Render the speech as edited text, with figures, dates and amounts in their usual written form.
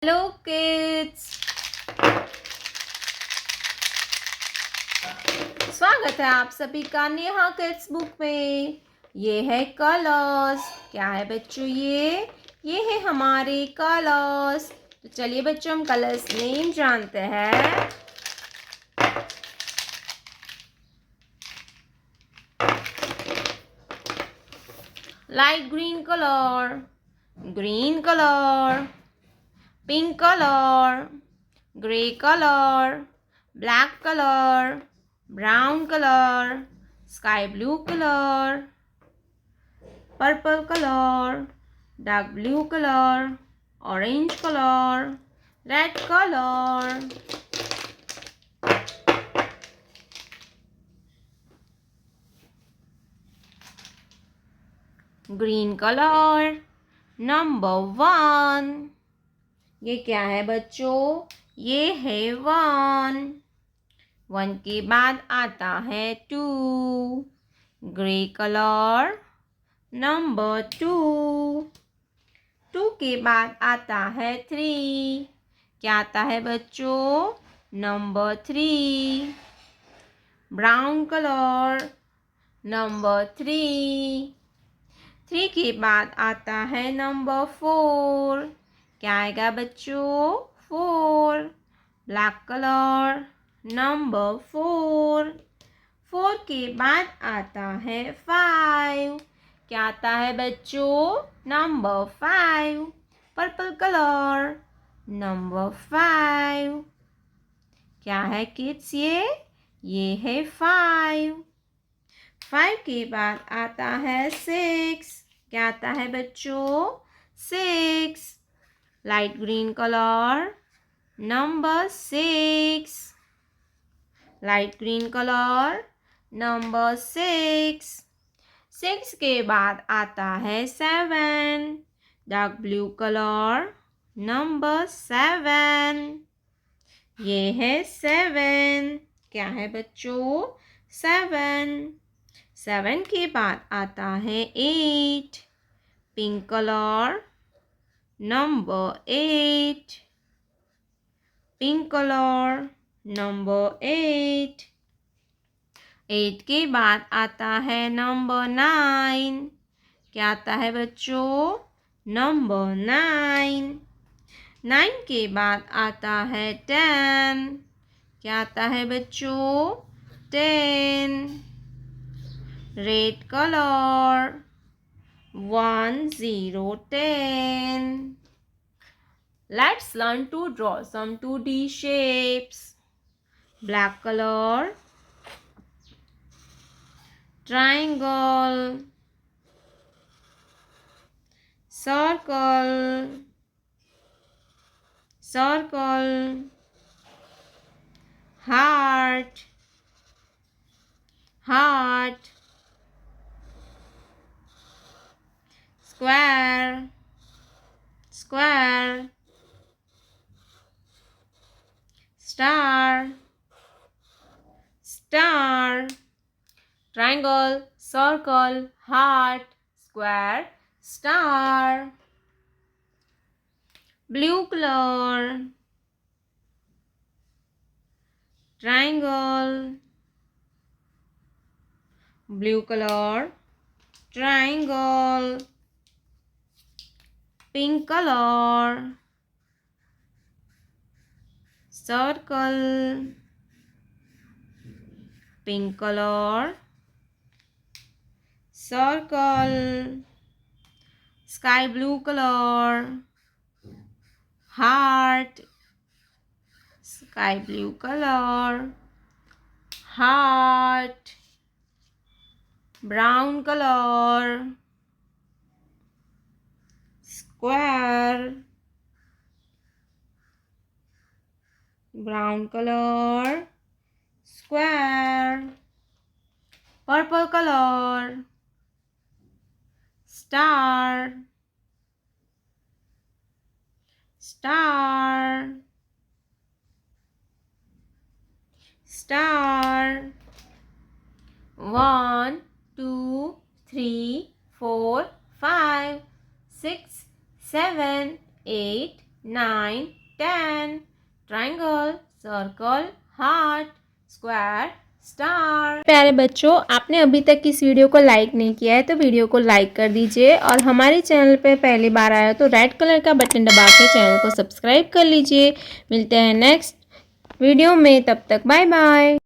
Hello kids, स्वागत है आप सभी का नेहा किड्स बुक में। ये है कलर्स। क्या है बच्चों? ये है हमारे कलर्स। तो चलिए बच्चों, हम कलर्स नेम जानते हैं। Light green colour, pink colour, grey colour, black colour, brown colour, sky blue colour, purple colour, dark blue colour, orange colour, red colour. Green colour number 1। ये क्या है बच्चों? ये है 1। 1 के बाद आता है 2। Grey colour number 2। 2 के बाद आता है 3। क्या आता है बच्चों? नंबर 3। Brown colour number 3। 3 के बाद आता है नंबर 4। क्या आएगा बच्चों? 4। Black colour number 4। 4 के बाद आता है 5। क्या आता है बच्चों? नंबर 5। Purple colour number 5। क्या है किड्स? ये है 5। 5 के बाद आता है 6। क्या आता है बच्चों? 6। Light green colour number 6। Light green colour number 6। 6 के बाद आता है 7। Dark blue colour number 7। ये है 7। क्या है बच्चों? 7। 7 के बाद आता है 8। Pink colour number 8। Pink colour number 8। 8 के बाद आता है नंबर 9। क्या आता है बच्चों? नंबर 9। 9 के बाद आता है 10। क्या आता है बच्चों? 10। Red colour 1 0 10। Let's learn to draw some 2D shapes. Black color, triangle, circle, heart, square, star, triangle, circle, heart, square, star. Blue color, triangle, blue color, triangle. Pink color, circle, pink color, circle. Sky blue color, heart, sky blue color, heart. Brown color, square, brown color, square. Purple color, star, star, star. 1 2 3 4 5 6 7 8 9, 10. Triangle, circle, heart, square, star. प्यारे बच्चों, आपने अभी तक इस video को like नहीं किया है तो वीडियो को लाइक कर दीजिए और हमारे चैनल पे पहली बार आया तो रेड कलर का बटन दबा के चैनल को सब्सक्राइब कर लीजिए। मिलते हैं नेक्स्ट वीडियो में, तब तक बाय बाय।